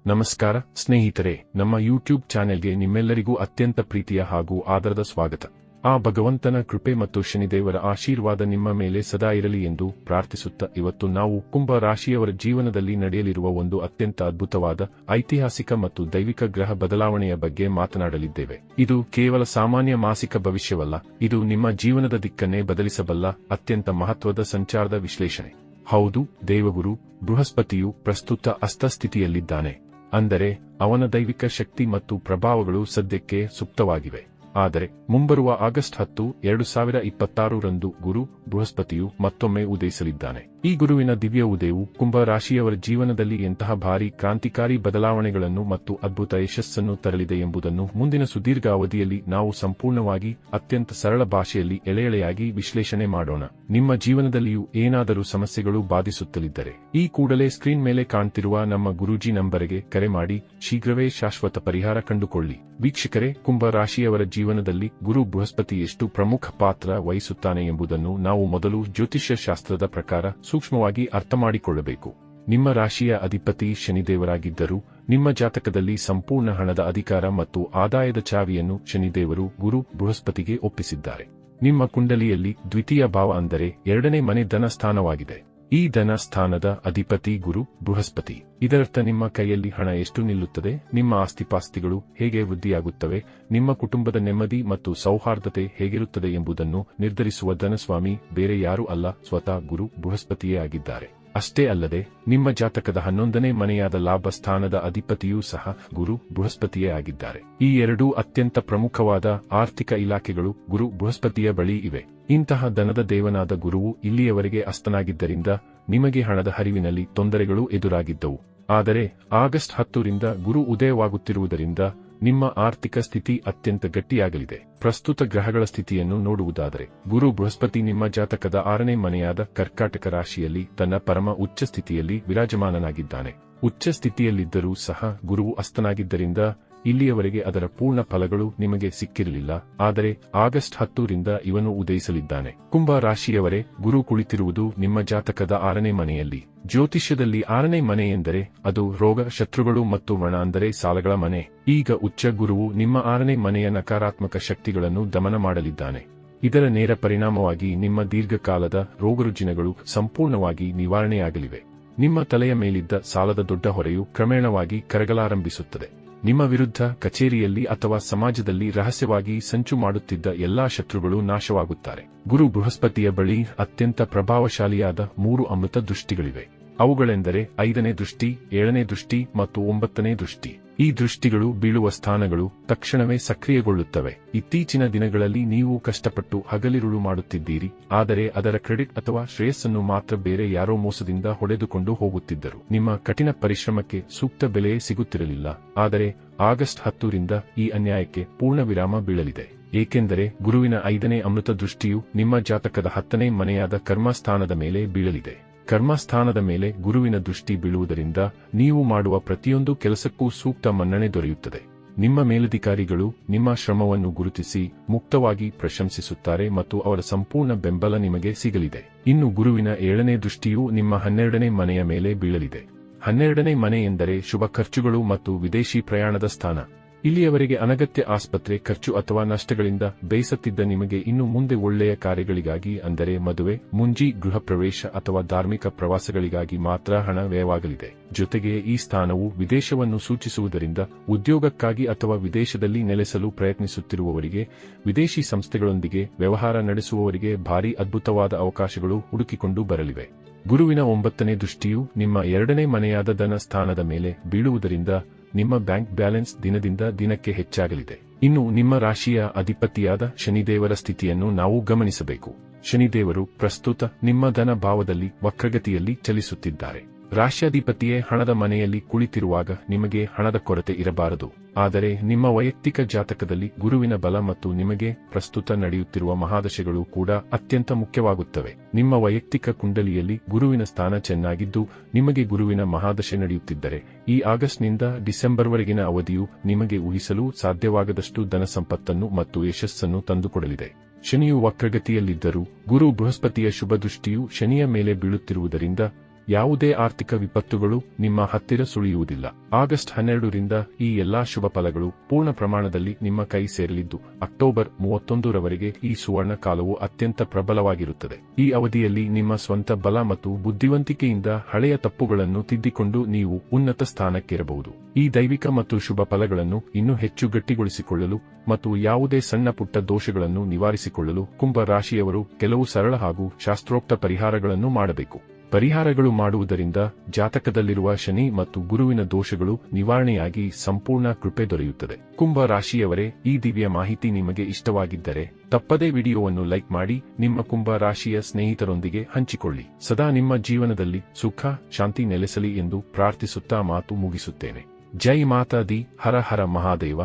ನಮಸ್ಕಾರ ಸ್ನೇಹಿತರೆ, ನಮ್ಮ ಯೂಟ್ಯೂಬ್ ಚಾನೆಲ್ಗೆ ನಿಮ್ಮೆಲ್ಲರಿಗೂ ಅತ್ಯಂತ ಪ್ರೀತಿಯ ಹಾಗೂ ಆದರದ ಸ್ವಾಗತ. ಆ ಭಗವಂತನ ಕೃಪೆ ಮತ್ತು ಶನಿದೇವರ ಆಶೀರ್ವಾದ ನಿಮ್ಮ ಮೇಲೆ ಸದಾ ಇರಲಿ ಎಂದು ಪ್ರಾರ್ಥಿಸುತ್ತಾ ಇವತ್ತು ನಾವು ಕುಂಭ ರಾಶಿಯವರ ಜೀವನದಲ್ಲಿ ನಡೆಯಲಿರುವ ಒಂದು ಅತ್ಯಂತ ಅದ್ಭುತವಾದ ಐತಿಹಾಸಿಕ ಮತ್ತು ದೈವಿಕ ಗ್ರಹ ಬದಲಾವಣೆಯ ಬಗ್ಗೆ ಮಾತನಾಡಲಿದ್ದೇವೆ. ಇದು ಕೇವಲ ಸಾಮಾನ್ಯ ಮಾಸಿಕ ಭವಿಷ್ಯವಲ್ಲ, ಇದು ನಿಮ್ಮ ಜೀವನದ ದಿಕ್ಕನ್ನೇ ಬದಲಿಸಬಲ್ಲ ಅತ್ಯಂತ ಮಹತ್ವದ ಸಂಚಾರದ ವಿಶ್ಲೇಷಣೆ. ಹೌದು, ದೇವಗುರು ಬೃಹಸ್ಪತಿಯು ಪ್ರಸ್ತುತ ಅಸ್ತಸ್ಥಿತಿಯಲ್ಲಿದ್ದಾನೆ. ಅಂದರೆ ಅವನ ದೈವಿಕ ಶಕ್ತಿ ಮತ್ತು ಪ್ರಭಾವಗಳು ಸದ್ಯಕ್ಕೆ ಸುಪ್ತವಾಗಿವೆ. ಆದರೆ ಮುಂಬರುವ ಆಗಸ್ಟ್ 10, 2026 ರಂದು ಗುರು ಬೃಹಸ್ಪತಿಯು ಮತ್ತೊಮ್ಮೆ ಉದಯಿಸಲಿದ್ದಾನೆ. ಈ ಗುರುವಿನ ದಿವ್ಯ ಉದಯವು ಕುಂಭ ರಾಶಿಯವರ ಜೀವನದಲ್ಲಿ ಎಂತಹ ಭಾರೀ ಕ್ರಾಂತಿಕಾರಿ ಬದಲಾವಣೆಗಳನ್ನು ಮತ್ತು ಅದ್ಭುತ ಯಶಸ್ಸನ್ನು ತರಲಿದೆ ಎಂಬುದನ್ನು ಮುಂದಿನ ಸುದೀರ್ಘ ಅವಧಿಯಲ್ಲಿ ನಾವು ಸಂಪೂರ್ಣವಾಗಿ ಅತ್ಯಂತ ಸರಳ ಭಾಷೆಯಲ್ಲಿ ಎಳೆಯಾಗಿ ವಿಶ್ಲೇಷಣೆ ಮಾಡೋಣ. ನಿಮ್ಮ ಜೀವನದಲ್ಲಿಯೂ ಏನಾದರೂ ಸಮಸ್ಯೆಗಳು ಬಾಧಿಸುತ್ತಲಿದ್ದರೆ ಈ ಕೂಡಲೇ ಸ್ಕ್ರೀನ್ ಮೇಲೆ ಕಾಣ್ತಿರುವ ನಮ್ಮ ಗುರೂಜಿ ನಂಬರಿಗೆ ಕರೆ ಮಾಡಿ ಶೀಘ್ರವೇ ಶಾಶ್ವತ ಪರಿಹಾರ ಕಂಡುಕೊಳ್ಳಿ. ವೀಕ್ಷಕರೇ, ಕುಂಭ ರಾಶಿಯವರ ಜೀವನದಲ್ಲಿ ಗುರು ಬೃಹಸ್ಪತಿ ಎಷ್ಟು ಪ್ರಮುಖ ಪಾತ್ರ ವಹಿಸುತ್ತಾನೆ ಎಂಬುದನ್ನು ನಾವು ಮೊದಲು ಜ್ಯೋತಿಷ್ಯ ಶಾಸ್ತ್ರದ ಪ್ರಕಾರ ಸೂಕ್ಷ್ಮವಾಗಿ ಅರ್ಥಮಾಡಿಕೊಳ್ಳಬೇಕು. ನಿಮ್ಮ ರಾಶಿಯ ಅಧಿಪತಿ ಶನಿದೇವರಾಗಿದ್ದರೂ ನಿಮ್ಮ ಜಾತಕದಲ್ಲಿ ಸಂಪೂರ್ಣ ಹಣದ ಅಧಿಕಾರ ಮತ್ತು ಆದಾಯದ ಚಾವಿಯನ್ನು ಶನಿದೇವರು ಗುರು ಬೃಹಸ್ಪತಿಗೆ ಒಪ್ಪಿಸಿದ್ದಾರೆ. ನಿಮ್ಮ ಕುಂಡಲಿಯಲ್ಲಿ ದ್ವಿತೀಯ ಭಾವ ಅಂದರೆ ಎರಡನೇ ಮನೆ ಧನ ಸ್ಥಾನವಾಗಿದೆ. ಈ ಧನ ಸ್ಥಾನದ ಅಧಿಪತಿ ಗುರು ಬೃಹಸ್ಪತಿ. ಇದರರ್ಥ ನಿಮ್ಮ ಕೈಯಲ್ಲಿ ಹಣ ಎಷ್ಟು ನಿಲ್ಲುತ್ತದೆ, ನಿಮ್ಮ ಆಸ್ತಿಪಾಸ್ತಿಗಳು ಹೇಗೆ ವೃದ್ಧಿಯಾಗುತ್ತವೆ, ನಿಮ್ಮ ಕುಟುಂಬದ ನೆಮ್ಮದಿ ಮತ್ತು ಸೌಹಾರ್ದತೆ ಹೇಗಿರುತ್ತದೆ ಎಂಬುದನ್ನು ನಿರ್ಧರಿಸುವ ಧನಸ್ವಾಮಿ ಬೇರೆ ಯಾರೂ ಅಲ್ಲ, ಸ್ವತಃ ಗುರು ಬೃಹಸ್ಪತಿಯೇ ಆಗಿದ್ದಾರೆ. ಅಷ್ಟೇ ಅಲ್ಲದೆ ನಿಮ್ಮ ಜಾತಕದ 11ನೇ ಮನೆಯಾದ ಲಾಭ ಸ್ಥಾನದ ಅಧಿಪತಿಯೂ ಸಹ ಗುರು ಬೃಹಸ್ಪತಿಯೇ ಆಗಿದ್ದಾರೆ. ಈ ಎರಡೂ ಅತ್ಯಂತ ಪ್ರಮುಖವಾದ ಆರ್ಥಿಕ ಇಲಾಖೆಗಳು ಗುರು ಬೃಹಸ್ಪತಿಯ ಬಳಿ ಇವೆ. ಇಂತಹ ಧನದ ದೇವನಾದ ಗುರುವು ಇಲ್ಲಿಯವರೆಗೆ ಅಸ್ತನಾಗಿದ್ದರಿಂದ ನಿಮಗೆ ಹಣದ ಹರಿವಿನಲ್ಲಿ ತೊಂದರೆಗಳು ಎದುರಾಗಿದ್ದವು. ಆದರೆ ಆಗಸ್ಟ್ 10 ರಿಂದ ಗುರು ಉದಯವಾಗುತ್ತಿರುವುದರಿಂದ ನಿಮ್ಮ ಆರ್ಥಿಕ ಸ್ಥಿತಿ ಅತ್ಯಂತ ಗಟ್ಟಿಯಾಗಲಿದೆ. ಪ್ರಸ್ತುತ ಗ್ರಹಗಳ ಸ್ಥಿತಿಯನ್ನು ನೋಡುವುದಾದರೆ ಗುರು ಬೃಹಸ್ಪತಿ ನಿಮ್ಮ ಜಾತಕದ 6ನೇ ಮನೆಯಾದ ಕರ್ಕಾಟಕ ರಾಶಿಯಲ್ಲಿ ತನ್ನ ಪರಮ ಉಚ್ಚ ಸ್ಥಿತಿಯಲ್ಲಿ ವಿರಾಜಮಾನನಾಗಿದ್ದಾನೆ. ಉಚ್ಚ ಸ್ಥಿತಿಯಲ್ಲಿದ್ದರೂ ಸಹ ಗುರುವು ಅಸ್ತನಾಗಿದ್ದರಿಂದ ಇಲ್ಲಿಯವರೆಗೆ ಅದರ ಪೂರ್ಣ ಫಲಗಳು ನಿಮಗೆ ಸಿಕ್ಕಿರಲಿಲ್ಲ. ಆದರೆ ಆಗಸ್ಟ್ 10 ರಿಂದ ಇವನು ಉದಯಿಸಲಿದ್ದಾನೆ. ಕುಂಭ ರಾಶಿಯವರೇ, ಗುರು ಕುಳಿತಿರುವುದು ನಿಮ್ಮ ಜಾತಕದ 6ನೇ ಮನೆಯಲ್ಲಿ. ಜ್ಯೋತಿಷ್ಯದಲ್ಲಿ 6ನೇ ಮನೆ ಎಂದರೆ ಅದು ರೋಗ, ಶತ್ರುಗಳು ಮತ್ತು ಋಣ ಅಂದರೆ ಸಾಲಗಳ ಮನೆ. ಈಗ ಉಚ್ಚ ಗುರುವು ನಿಮ್ಮ 6ನೇ ಮನೆಯ ನಕಾರಾತ್ಮಕ ಶಕ್ತಿಗಳನ್ನು ದಮನ ಮಾಡಲಿದ್ದಾನೆ. ಇದರ ನೇರ ಪರಿಣಾಮವಾಗಿ ನಿಮ್ಮ ದೀರ್ಘಕಾಲದ ರೋಗರುಜಿನಗಳು ಸಂಪೂರ್ಣವಾಗಿ ನಿವಾರಣೆಯಾಗಲಿವೆ. ನಿಮ್ಮ ತಲೆಯ ಮೇಲಿದ್ದ ಸಾಲದ ದೊಡ್ಡ ಹೊರೆಯು ಕ್ರಮೇಣವಾಗಿ ಕರಗಲಾರಂಭಿಸುತ್ತದೆ. ನಿಮ್ಮ ವಿರುದ್ಧ ಕಚೇರಿಯಲ್ಲಿ ಅಥವಾ ಸಮಾಜದಲ್ಲಿ ರಹಸ್ಯವಾಗಿ ಸಂಚು ಮಾಡುತ್ತಿದ್ದ ಎಲ್ಲಾ ಶತ್ರುಗಳು ನಾಶವಾಗುತ್ತಾರೆ. ಗುರು ಬೃಹಸ್ಪತಿಯ ಬಳಿ ಅತ್ಯಂತ ಪ್ರಭಾವಶಾಲಿಯಾದ 3 ಅಮೃತ ದೃಷ್ಟಿಗಳಿವೆ. ಅವುಗಳೆಂದರೆ 5ನೇ ದೃಷ್ಟಿ, 7ನೇ ದೃಷ್ಟಿ ಮತ್ತು 9ನೇ ದೃಷ್ಟಿ. ಈ ದೃಷ್ಟಿಗಳು ಬೀಳುವ ಸ್ಥಾನಗಳು ತಕ್ಷಣವೇ ಸಕ್ರಿಯಗೊಳ್ಳುತ್ತವೆ. ಇತ್ತೀಚಿನ ದಿನಗಳಲ್ಲಿ ನೀವು ಕಷ್ಟಪಟ್ಟು ಹಗಲಿರುಳು ಮಾಡುತ್ತಿದ್ದೀರಿ, ಆದರೆ ಅದರ ಕ್ರೆಡಿಟ್ ಅಥವಾ ಶ್ರೇಯಸ್ಸನ್ನು ಮಾತ್ರ ಬೇರೆ ಯಾರೋ ಮೋಸದಿಂದ ಹೊಡೆದುಕೊಂಡು ಹೋಗುತ್ತಿದ್ದರು. ನಿಮ್ಮ ಕಠಿಣ ಪರಿಶ್ರಮಕ್ಕೆ ಸೂಕ್ತ ಬೆಲೆ ಸಿಗುತ್ತಿರಲಿಲ್ಲ. ಆದರೆ ಆಗಸ್ಟ್ 10 ರಿಂದ ಈ ಅನ್ಯಾಯಕ್ಕೆ ಪೂರ್ಣ ವಿರಾಮ ಬೀಳಲಿದೆ. ಏಕೆಂದರೆ ಗುರುವಿನ 5ನೇ ಅಮೃತ ದೃಷ್ಟಿಯು ನಿಮ್ಮ ಜಾತಕದ 10ನೇ ಮನೆಯಾದ ಕರ್ಮಸ್ಥಾನದ ಮೇಲೆ ಬೀಳಲಿದೆ. ಕರ್ಮಸ್ಥಾನದ ಮೇಲೆ ಗುರುವಿನ ದೃಷ್ಟಿ ಬೀಳುವುದರಿಂದ ನೀವು ಮಾಡುವ ಪ್ರತಿಯೊಂದು ಕೆಲಸಕ್ಕೂ ಸೂಕ್ತ ಮನ್ನಣೆ ದೊರೆಯುತ್ತದೆ. ನಿಮ್ಮ ಮೇಲಧಿಕಾರಿಗಳು ನಿಮ್ಮ ಶ್ರಮವನ್ನು ಗುರುತಿಸಿ ಮುಕ್ತವಾಗಿ ಪ್ರಶಂಸಿಸುತ್ತಾರೆ ಮತ್ತು ಅವರ ಸಂಪೂರ್ಣ ಬೆಂಬಲ ನಿಮಗೆ ಸಿಗಲಿದೆ. ಇನ್ನು ಗುರುವಿನ 7ನೇ ದೃಷ್ಟಿಯು ನಿಮ್ಮ 12ನೇ ಮನೆಯ ಮೇಲೆ ಬೀಳಲಿದೆ. 12ನೇ ಮನೆ ಎಂದರೆ ಶುಭ ಖರ್ಚುಗಳು ಮತ್ತು ವಿದೇಶಿ ಪ್ರಯಾಣದ ಸ್ಥಾನ. ಇಲ್ಲಿಯವರೆಗೆ ಅನಗತ್ಯ ಆಸ್ಪತ್ರೆ ಖರ್ಚು ಅಥವಾ ನಷ್ಟಗಳಿಂದ ಬೇಸತ್ತಿದ್ದ ನಿಮಗೆ ಇನ್ನು ಮುಂದೆ ಒಳ್ಳೆಯ ಕಾರ್ಯಗಳಿಗಾಗಿ ಅಂದರೆ ಮದುವೆ, ಮುಂಜಿ, ಗೃಹ ಪ್ರವೇಶ ಅಥವಾ ಧಾರ್ಮಿಕ ಪ್ರವಾಸಗಳಿಗಾಗಿ ಮಾತ್ರ ಹಣ ವ್ಯಯವಾಗಲಿದೆ. ಜೊತೆಗೆ ಈ ಸ್ಥಾನವು ವಿದೇಶವನ್ನು ಸೂಚಿಸುವುದರಿಂದ ಉದ್ಯೋಗಕ್ಕಾಗಿ ಅಥವಾ ವಿದೇಶದಲ್ಲಿ ನೆಲೆಸಲು ಪ್ರಯತ್ನಿಸುತ್ತಿರುವವರಿಗೆ, ವಿದೇಶಿ ಸಂಸ್ಥೆಗಳೊಂದಿಗೆ ವ್ಯವಹಾರ ನಡೆಸುವವರಿಗೆ ಭಾರೀ ಅದ್ಭುತವಾದ ಅವಕಾಶಗಳು ಹುಡುಕಿಕೊಂಡು ಬರಲಿವೆ. ಗುರುವಿನ 9ನೇ ದೃಷ್ಟಿಯು ನಿಮ್ಮ 2ನೇ ಮನೆಯಾದ ಧನ ಸ್ಥಾನದ ಮೇಲೆ ಬೀಳುವುದರಿಂದ ನಿಮ್ಮ ಬ್ಯಾಂಕ್ ಬ್ಯಾಲೆನ್ಸ್ ದಿನದಿಂದ ದಿನಕ್ಕೆ ಹೆಚ್ಚಾಗಲಿದೆ. ಇನ್ನು ನಿಮ್ಮ ರಾಶಿಯ ಅಧಿಪತಿಯಾದ ಶನಿದೇವರ ಸ್ಥಿತಿಯನ್ನು ನಾವು ಗಮನಿಸಬೇಕು. ಶನಿದೇವರು ಪ್ರಸ್ತುತ ನಿಮ್ಮ ಧನ ಭಾವದಲ್ಲಿ ವಕ್ರಗತಿಯಲ್ಲಿ ಚಲಿಸುತ್ತಿದ್ದಾರೆ. ರಾಶ್ಯಾಧಿಪತಿಯೇ ಹಣದ ಮನೆಯಲ್ಲಿ ಕುಳಿತಿರುವಾಗ ನಿಮಗೆ ಹಣದ ಕೊರತೆ ಇರಬಾರದು. ಆದರೆ ನಿಮ್ಮ ವೈಯಕ್ತಿಕ ಜಾತಕದಲ್ಲಿ ಗುರುವಿನ ಬಲ ಮತ್ತು ನಿಮಗೆ ಪ್ರಸ್ತುತ ನಡೆಯುತ್ತಿರುವ ಮಹಾದಶೆಗಳು ಕೂಡ ಅತ್ಯಂತ ಮುಖ್ಯವಾಗುತ್ತವೆ. ನಿಮ್ಮ ವೈಯಕ್ತಿಕ ಕುಂಡಲಿಯಲ್ಲಿ ಗುರುವಿನ ಸ್ಥಾನ ಚೆನ್ನಾಗಿದ್ದು ನಿಮಗೆ ಗುರುವಿನ ಮಹಾದಶೆ ನಡೆಯುತ್ತಿದ್ದರೆ ಈ ಆಗಸ್ಟ್ನಿಂದ ಡಿಸೆಂಬರ್ವರೆಗಿನ ಅವಧಿಯು ನಿಮಗೆ ಊಹಿಸಲು ಸಾಧ್ಯವಾಗದಷ್ಟು ಧನ ಸಂಪತ್ತನ್ನು ಮತ್ತು ಯಶಸ್ಸನ್ನು ತಂದುಕೊಡಲಿದೆ. ಶನಿಯು ವಕ್ರಗತಿಯಲ್ಲಿದ್ದರೂ ಗುರು ಬೃಹಸ್ಪತಿಯ ಶುಭ ದೃಷ್ಟಿಯು ಶನಿಯ ಮೇಲೆ ಬೀಳುತ್ತಿರುವುದರಿಂದ ಯಾವುದೇ ಆರ್ಥಿಕ ವಿಪತ್ತುಗಳು ನಿಮ್ಮ ಹತ್ತಿರ ಸುಳಿಯುವುದಿಲ್ಲ. ಆಗಸ್ಟ್ 12ರಿಂದ ಈ ಎಲ್ಲಾ ಶುಭ ಫಲಗಳು ಪೂರ್ಣ ಪ್ರಮಾಣದಲ್ಲಿ ನಿಮ್ಮ ಕೈ ಸೇರಲಿದ್ದು ಅಕ್ಟೋಬರ್ 31ರವರೆಗೆ ಈ ಸುವರ್ಣ ಕಾಲವು ಅತ್ಯಂತ ಪ್ರಬಲವಾಗಿರುತ್ತದೆ. ಈ ಅವಧಿಯಲ್ಲಿ ನಿಮ್ಮ ಸ್ವಂತ ಬಲ ಮತ್ತು ಬುದ್ಧಿವಂತಿಕೆಯಿಂದ ಹಳೆಯ ತಪ್ಪುಗಳನ್ನು ತಿದ್ದಿಕೊಂಡು ನೀವು ಉನ್ನತ ಸ್ಥಾನಕ್ಕೇರಬಹುದು. ಈ ದೈವಿಕ ಮತ್ತು ಶುಭ ಫಲಗಳನ್ನು ಇನ್ನೂ ಹೆಚ್ಚು ಗಟ್ಟಿಗೊಳಿಸಿಕೊಳ್ಳಲು ಮತ್ತು ಯಾವುದೇ ಸಣ್ಣ ಪುಟ್ಟ ದೋಷಗಳನ್ನು ನಿವಾರಿಸಿಕೊಳ್ಳಲು ಕುಂಭ ರಾಶಿಯವರು ಕೆಲವು ಸರಳ ಹಾಗೂ ಶಾಸ್ತ್ರೋಕ್ತ ಪರಿಹಾರಗಳನ್ನು ಮಾಡಬೇಕು. ಪರಿಹಾರಗಳು ಮಾಡುವುದರಿಂದ ಜಾತಕದಲ್ಲಿರುವ ಶನಿ ಮತ್ತು ಗುರುವಿನ ದೋಷಗಳು ನಿವಾರಣೆಯಾಗಿ ಸಂಪೂರ್ಣ ಕೃಪೆ ದೊರೆಯುತ್ತದೆ. ಕುಂಭ ರಾಶಿಯವರೇ, ಈ ದಿವ್ಯ ಮಾಹಿತಿ ನಿಮಗೆ ಇಷ್ಟವಾಗಿದ್ದರೆ ತಪ್ಪದೇ ವಿಡಿಯೋವನ್ನು ಲೈಕ್ ಮಾಡಿ ನಿಮ್ಮ ಕುಂಭ ರಾಶಿಯ ಸ್ನೇಹಿತರೊಂದಿಗೆ ಹಂಚಿಕೊಳ್ಳಿ. ಸದಾ ನಿಮ್ಮ ಜೀವನದಲ್ಲಿ ಸುಖ ಶಾಂತಿ ನೆಲೆಸಲಿ ಎಂದು ಪ್ರಾರ್ಥಿಸುತ್ತಾ ಮಾತು ಮುಗಿಸುತ್ತೇನೆ. ಜೈ ಮಾತಾ ದಿ. ಹರ ಹರ ಮಹಾದೇವ.